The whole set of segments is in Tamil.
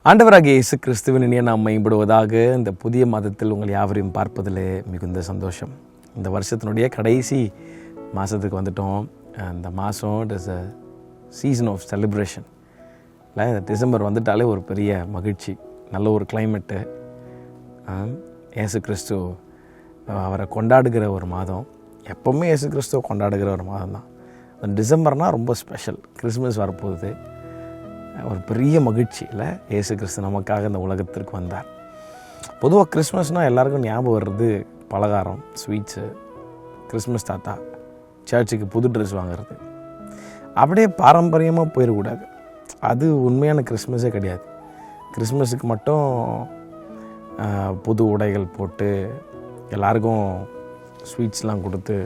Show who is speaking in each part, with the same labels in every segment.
Speaker 1: ஆண்டவராகிய இயேசு கிறிஸ்துவின் இனிய நாம் மேம்படுவதாக இந்த புதிய மாதத்தில் உங்கள் யாவரையும் பார்ப்பதில் மிகுந்த சந்தோஷம். இந்த வருஷத்தினுடைய கடைசி மாதத்துக்கு வந்துட்டோம். இந்த மாதம் it is a season of celebration. இல்லை, இந்த டிசம்பர் வந்துட்டாலே ஒரு பெரிய மகிழ்ச்சி, நல்ல ஒரு கிளைமேட்டு. இயேசு கிறிஸ்து அவரை கொண்டாடுகிற ஒரு மாதம். எப்போவுமே இயேசு கிறிஸ்துவை கொண்டாடுகிற ஒரு மாதம் தான். டிசம்பர்னால் ரொம்ப ஸ்பெஷல். கிறிஸ்மஸ் வரப்போகுது, ஒரு பெரிய மகிழ்ச்சி. இல்லை, இயேசு கிறிஸ்து நமக்காக இந்த உலகத்திற்கு வந்தார். பொதுவாக கிறிஸ்மஸ்னால் எல்லாருக்கும் ஞாபகம் வர்றது பலகாரம், ஸ்வீட்ஸு, கிறிஸ்மஸ் தாத்தா, சர்ச்சுக்கு புது ட்ரெஸ் வாங்கிறது. அப்படியே பாரம்பரியமாக போயிடக்கூடாது. அது உண்மையான கிறிஸ்மஸே கிடையாது. கிறிஸ்மஸுக்கு மட்டும் புது உடைகள் போட்டு எல்லாருக்கும் ஸ்வீட்ஸ்லாம் கொடுத்து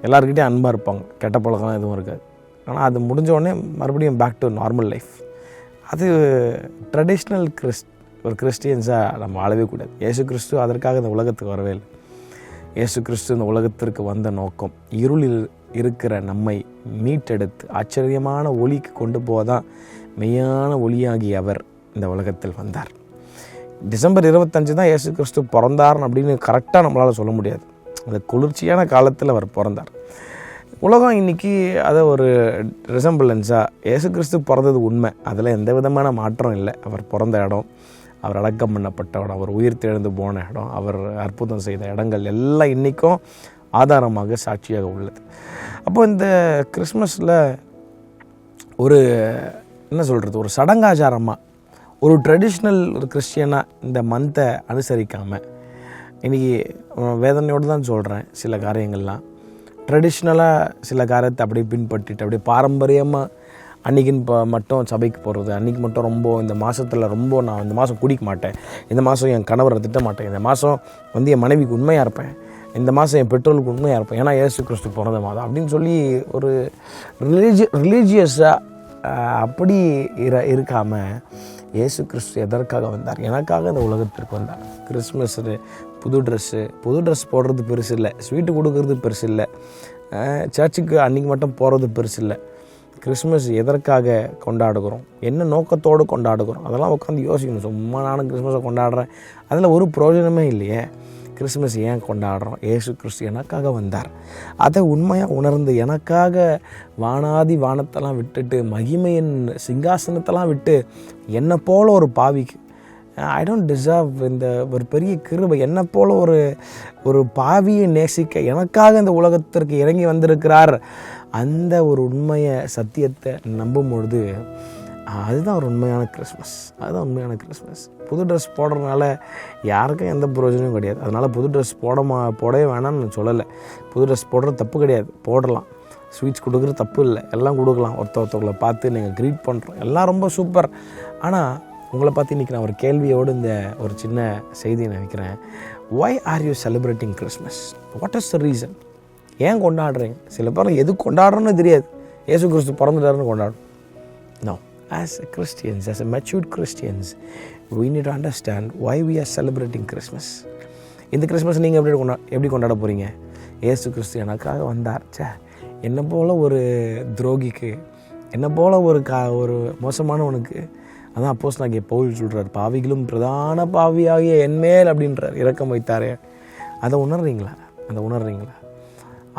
Speaker 1: எல்லாருக்கிட்டையும் அன்பாக இருப்பாங்க. கெட்ட பழக்கம் எதுவும் இருக்காது. ஆனால் அது முடிஞ்ச உடனே மறுபடியும் பேக் டு நார்மல் லைஃப். அது ட்ரெடிஷ்னல் ஒரு கிறிஸ்டியன்ஸாக நம்ம வாழவே கூடாது. இயேசு கிறிஸ்து அதற்காக இந்த உலகத்துக்கு வரவே இல்லை. இயேசு கிறிஸ்து இந்த உலகத்திற்கு வந்த நோக்கம் இருளில் இருக்கிற நம்மை மீட்டெடுத்து ஆச்சரியமான ஒளிக்கு கொண்டு போதான் மெய்யான ஒளியாகி அவர் இந்த உலகத்தில் வந்தார். டிசம்பர் 25 தான் இயேசு கிறிஸ்து பிறந்தார் அப்படின்னு கரெக்டாக நம்மளால் சொல்ல முடியாது. அந்த குளிர்ச்சியான காலத்தில் அவர் பிறந்தார். உலகம் இன்றைக்கி அதை ஒரு ரிசம்பிளன்ஸாக, இயேசு கிறிஸ்து பிறந்தது உண்மை, அதில் எந்த விதமான மாற்றம் இல்லை. அவர் பிறந்த இடம், அவர் அடக்கம் பண்ணப்பட்ட இடம், அவர் உயிர் தெழுந்து போன இடம், அவர் அற்புதம் செய்த இடங்கள் எல்லாம் இன்றைக்கும் ஆதாரமாக சாட்சியாக உள்ளது. அப்போ இந்த கிறிஸ்மஸில் ஒரு என்ன சொல்கிறது, ஒரு சடங்காச்சாரமாக, ஒரு ட்ரெடிஷ்னல் ஒரு கிறிஸ்டியனாக இந்த மந்த்தை அனுசரிக்காமல், இன்றைக்கி வேதனையோடு தான் சொல்கிறேன், சில காரியங்கள்லாம் ட்ரெடிஷ்னலாக சில காரியத்தை அப்படியே பின்பற்றிட்டு அப்படியே பாரம்பரியமாக அன்றைக்கின்னு மட்டும் சபைக்கு போகிறது, அன்றைக்கி மட்டும் ரொம்ப இந்த மாதத்தில் ரொம்ப நான் இந்த மாதம் குடிக்க மாட்டேன், இந்த மாதம் என் கணவரை திட்ட மாட்டேன், இந்த மாதம் என் மனைவிக்கு உண்மையாக இருப்பேன், இந்த மாதம் என் பெட்ரோலுக்கு உண்மையாக இருப்பேன், ஏன்னா இயேசு கிறிஸ்து பிறந்த மாதம் அப்படின்னு சொல்லி ஒரு ரிலீஜியஸாக அப்படி இருக்காமல் இயேசு கிறிஸ்து எதற்காக வந்தார்? எனக்காக இந்த உலகத்திற்கு வந்தார். கிறிஸ்மஸ் புது ட்ரெஸ் போடுறது பெருசு இல்லை, ஸ்வீட்டு கொடுக்கறது பெருசு இல்லை, சர்ச்சுக்கு அன்றைக்கி மட்டும் போகிறது பெருசு இல்லை. கிறிஸ்மஸ் எதற்காக கொண்டாடுகிறோம், என்ன நோக்கத்தோடு கொண்டாடுகிறோம், அதெல்லாம் உட்காந்து யோசிக்கணும். சும்மா நானும் கிறிஸ்மஸை கொண்டாடுறேன், அதில் ஒரு பிரயோஜனமே இல்லையே. கிறிஸ்மஸ் ஏன் கொண்டாடுறோம்? இயேசு கிறிஸ்து எனக்காக வந்தார். அதை உண்மையாக உணர்ந்து எனக்காக வானாதி வானத்தெல்லாம் விட்டுட்டு மகிமையின் சிங்காசனத்தெல்லாம் விட்டு என்னை போல் ஒரு பாவிக்கு, ஐ டோன்ட் டிசர்வ் இந்த ஒரு பெரிய கிருபை, என்னை போல் ஒரு பாவியை நேசிக்க எனக்காக இந்த உலகத்திற்கு இறங்கி வந்திருக்கிறார். அந்த ஒரு உண்மையை சத்தியத்தை நம்பும் பொழுது அதுதான் ஒரு உண்மையான கிறிஸ்மஸ். அதுதான் உண்மையான கிறிஸ்மஸ். புது ட்ரெஸ் போடுறதுனால யாருக்கும் எந்த பிரயோஜனமும் கிடையாது. அதனால் புது ட்ரெஸ் போடவே வேணாம்னு நான் சொல்லலை. புது ட்ரெஸ் போடுறது தப்பு கிடையாது, போடலாம். ஸ்வீட்ஸ் கொடுக்குறது தப்பு இல்லை, எல்லாம் கொடுக்கலாம். ஒருத்தவங்களை பார்த்து நீங்கள் க்ரீட் பண்ணுறோம், எல்லாம் ரொம்ப சூப்பர். ஆனால் உங்களை பார்த்து இன்றைக்கி நான் ஒரு கேள்வியோடு இந்த ஒரு சின்ன செய்தியை நினைக்கிறேன். why are you celebrating Christmas? what is the reason? ஏன் கொண்டாடுறீங்க? சில பேர் எது கொண்டாடுறோன்னு தெரியாது, இயேசு கிறிஸ்து பிறந்துட்டாருன்னு கொண்டாடும். No, as a Christians, as a matured Christians, we need to understand why we are celebrating Christmas. இந்த கிறிஸ்மஸ் நீங்கள் எப்படி கொண்டாட போகிறீங்க? இயேசு கிறிஸ்து எனக்காக வந்தார். என்னை போல் ஒரு துரோகிக்கு, என்னை போல் ஒரு மோசமானவனுக்கு, அதான் அப்போஸ்தலனாகிய பவுல் சொல்கிறார், பாவிகளும் பிரதான பாவியாகிய என்மேல் அப்படின்றார், இரக்கம் வைத்தாரே. அதை உணர்றீங்களா?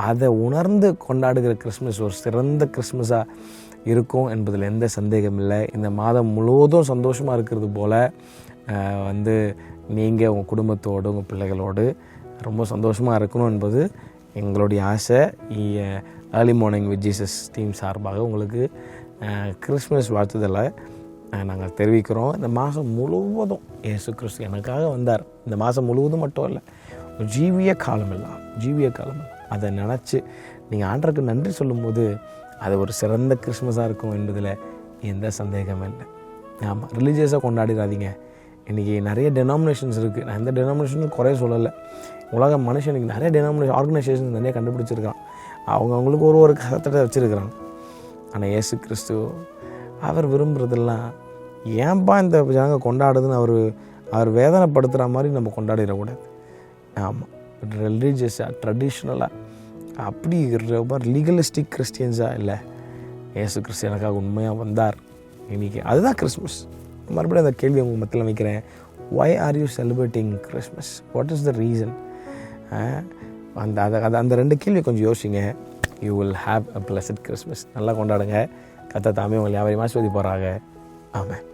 Speaker 1: அதை உணர்ந்து கொண்டாடுகிற கிறிஸ்மஸ் ஒரு சிறந்த கிறிஸ்மஸாக இருக்கும் என்பதில் எந்த சந்தேகம் இல்லை. இந்த மாதம் முழுவதும் சந்தோஷமாக இருக்கிறது போல் நீங்கள் உங்கள் குடும்பத்தோடு உங்கள் பிள்ளைகளோடு ரொம்ப சந்தோஷமாக இருக்கணும் என்பது எங்களுடைய ஆசை. Early morning with Jesus team சார்பாக உங்களுக்கு கிறிஸ்மஸ் வாழ்த்துதலை நாங்கள் தெரிவிக்கிறோம். இந்த மாதம் முழுவதும் இயேசு கிறிஸ்து எனக்காக வந்தார். இந்த மாதம் முழுவதும் மட்டும் இல்லை, ஜீவிய காலம் அதை நினச்சி நீங்கள் ஆண்டவருக்கு நன்றி சொல்லும்போது அது ஒரு சிறந்த கிறிஸ்மஸாக இருக்கும் என்பதில் எந்த சந்தேகமும் இல்லை. ஆமாம், ரிலீஜியஸாக கொண்டாடிடாதீங்க. இன்றைக்கி நிறைய டெனாமினேஷன்ஸ் இருக்குது. நான் எந்த டெனாமினேஷனும் குறைய சொல்லலை. உலக மனுஷனுக்கு நிறைய ஆர்கனைசேஷன்ஸ் நிறைய கண்டுபிடிச்சிருக்கான். அவங்களுக்கு ஒரு கருத்தை வச்சுருக்கிறாங்க. ஆனால் இயேசு கிறிஸ்து அவர் விரும்புகிறதெல்லாம் ஏன்பா இந்த ஜனங்க கொண்டாடுதுன்னு அவர் வேதனைப்படுத்துகிற மாதிரி நம்ம கொண்டாடிடக்கூடாது. ஆமாம், ரிலீஜியஸாக ட்ரெடிஷ்னலாக அப்படி ரொம்ப லீகலிஸ்டிக் கிறிஸ்டியன்ஸாக இல்லை, இயேசு கிறிஸ்து எனக்காக உண்மையாக வந்தார் இன்றைக்கி, அதுதான் கிறிஸ்மஸ். மறுபடியும் அந்த கேள்வி உங்கள் மத்தியில் வைக்கிறேன். why are you celebrating Christmas? what is the reason? அந்த 2 கேள்வி கொஞ்சம் யோசிங்க. you will have a blessed Christmas. நல்லா கொண்டாடுங்க. கர்த்தர் தாமே உங்களை யாவரையும் ஆசீர்வதிப்பாராக. ஆமென்.